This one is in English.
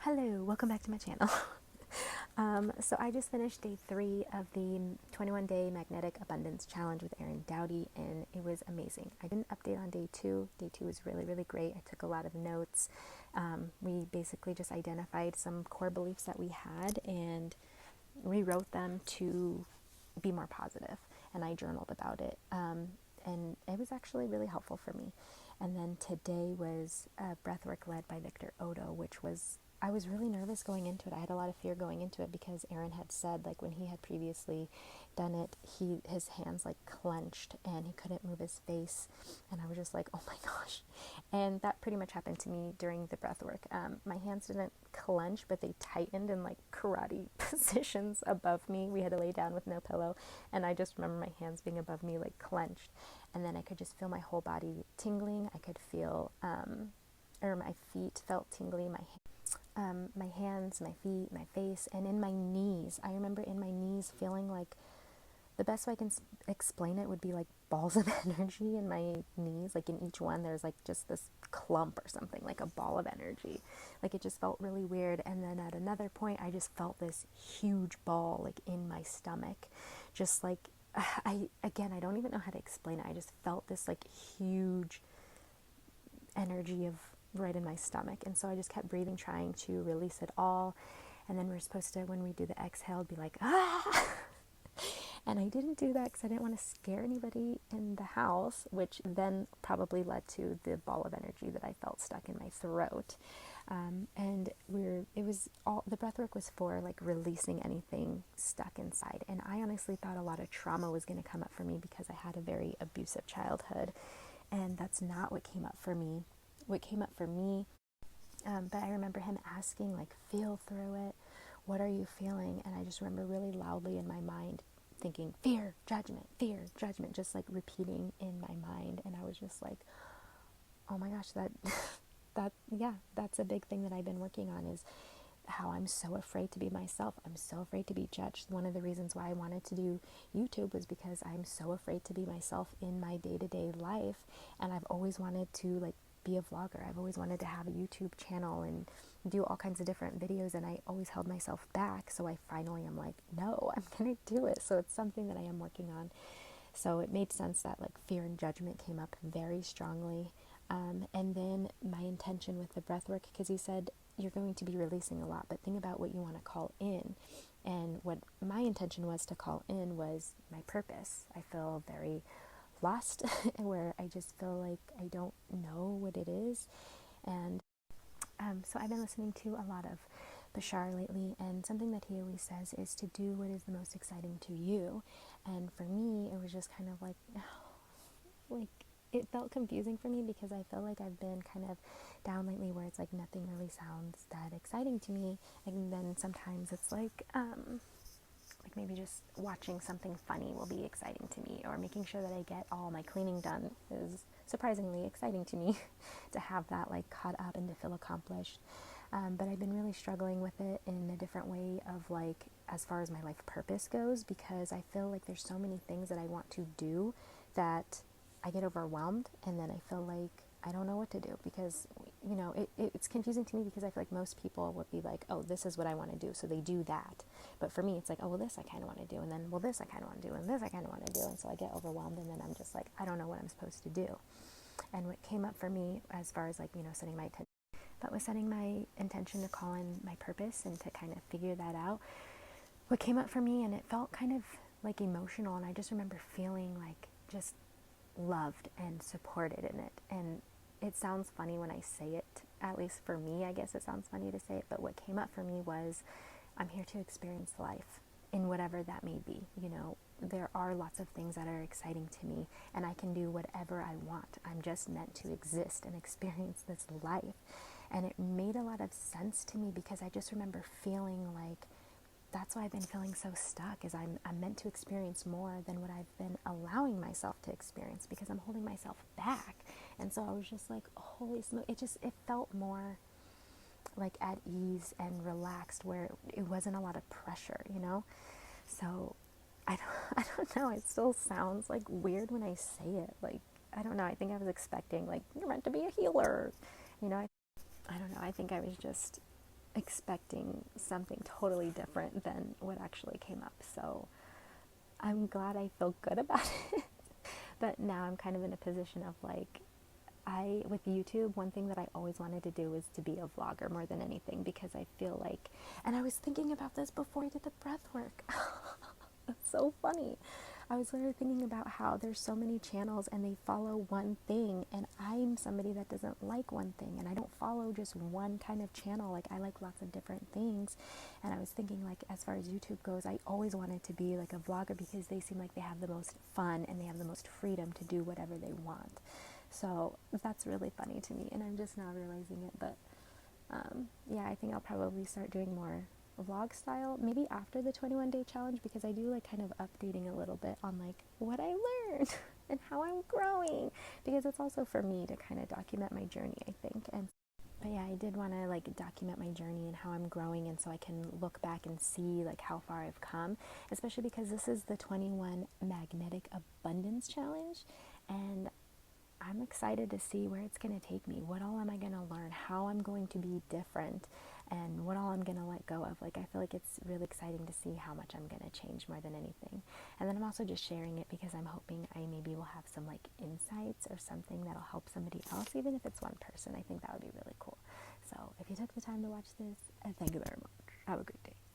Hello, welcome back to my channel. So I just finished day 3 of the 21-day Magnetic Abundance Challenge with Aaron Doughty, and it was amazing. I didn't update on day 2. Day 2 was really, really great. I took a lot of notes. We basically just identified some core beliefs that we had and rewrote them to be more positive, and I journaled about it. And it was actually really helpful for me. And then today was breathwork led by Oddo, which was, I was really nervous going into it. I had a lot of fear going into it because Aaron had said, like, when he had previously done it, his hands like clenched and he couldn't move his face, and I was just like, oh my gosh. And that pretty much happened to me during the breathwork. My hands didn't clench, but they tightened in like karate positions above me. We had to lay down with no pillow, and I just remember my hands being above me, like clenched, and then I could just feel my whole body tingling. I could feel or my feet felt tingly, my hands, my feet, my face, and in my knees. I remember in my knees feeling like, the best way I can explain it would be like balls of energy in my knees. Like in each one there's like just this clump or something, like a ball of energy. Like it just felt really weird. And then at another point I just felt this huge ball like in my stomach. Just like, I don't even know how to explain it. I just felt this like huge energy of right in my stomach, and so I just kept breathing, trying to release it all. And then we're supposed to, when we do the exhale, be like, ah. And I didn't do that because I didn't want to scare anybody in the house, which then probably led to the ball of energy that I felt stuck in my throat. And it was all, the breath work was for like releasing anything stuck inside. And I honestly thought a lot of trauma was going to come up for me because I had a very abusive childhood, and that's not what came up for me. What came up for me, but I remember him asking, like, feel through it. What are you feeling? And I just remember really loudly in my mind thinking, fear, judgment, just like repeating in my mind. And I was just like, oh my gosh, that's a big thing that I've been working on, is how I'm so afraid to be myself. I'm so afraid to be judged. One of the reasons why I wanted to do YouTube was because I'm so afraid to be myself in my day-to-day life. And I've always wanted to like be a vlogger. I've always wanted to have a YouTube channel and do all kinds of different videos, and I always held myself back. So I finally am like, no, I'm gonna do it. So it's something that I am working on. So it made sense that like fear and judgment came up very strongly. And then my intention with the breath work, because he said you're going to be releasing a lot, but think about what you want to call in. And what my intention was to call in was my purpose. I feel very lost where I just feel like I don't know what it is. And so I've been listening to a lot of Bashar lately, and something that he always says is to do what is the most exciting to you. And for me, it was just kind of like, like, it felt confusing for me because I feel like I've been kind of down lately where it's like nothing really sounds that exciting to me. And then sometimes it's like maybe just watching something funny will be exciting to me, or making sure that I get all my cleaning done is surprisingly exciting to me to have that like caught up and to feel accomplished. But I've been really struggling with it in a different way of like, as far as my life purpose goes, because I feel like there's so many things that I want to do that I get overwhelmed, and then I feel like I don't know what to do, because, you know, it's confusing to me because I feel like most people would be like, oh, this is what I want to do, so they do that. But for me, it's like, oh, well, this I kind of want to do, and then, well, this I kind of want to do, and this I kind of want to do, and so I get overwhelmed, and then I'm just like, I don't know what I'm supposed to do. And what came up for me, as far as like, you know, setting my intention to call in my purpose and to kind of figure that out, what came up for me, and it felt kind of like emotional, and I just remember feeling like just loved and supported in it. And it sounds funny when I say it, at least for me, I guess it sounds funny to say it, but what came up for me was, I'm here to experience life in whatever that may be. You know, there are lots of things that are exciting to me, and I can do whatever I want. I'm just meant to exist and experience this life. And it made a lot of sense to me because I just remember feeling like, that's why I've been feeling so stuck, is I'm meant to experience more than what I've been allowing myself to experience, because I'm holding myself back. And so I was just like, holy smoke, it felt more like at ease and relaxed, where it wasn't a lot of pressure, you know? So I don't know, it still sounds like weird when I say it. Like, I don't know, I think I was expecting like, you're meant to be a healer, you know? I don't know, I think I was just expecting something totally different than what actually came up. So I'm glad I feel good about it. But now I'm kind of in a position of like, with YouTube, one thing that I always wanted to do was to be a vlogger more than anything, because I feel like, and I was thinking about this before I did the breath work. It's so funny. I was literally thinking about how there's so many channels and they follow one thing, and I'm somebody that doesn't like one thing, and I don't follow just one kind of channel. Like, I like lots of different things. And I was thinking, like, as far as YouTube goes, I always wanted to be like a vlogger because they seem like they have the most fun and they have the most freedom to do whatever they want. So that's really funny to me, and I'm just now realizing it. But yeah, I think I'll probably start doing more vlog style maybe after the 21-day challenge, because I do like kind of updating a little bit on like what I learned and how I'm growing, because it's also for me to kind of document my journey, I think. And but yeah, I did want to like document my journey and how I'm growing, and so I can look back and see like how far I've come, especially because this is the 21 magnetic abundance challenge, and I'm excited to see where it's going to take me. What all am I going to learn? How I'm going to be different, and what all I'm going to let go of. Like, I feel like it's really exciting to see how much I'm going to change more than anything. And then I'm also just sharing it because I'm hoping I maybe will have some like insights or something that'll help somebody else, even if it's one person. I think that would be really cool. So if you took the time to watch this, thank you very much. Have a great day.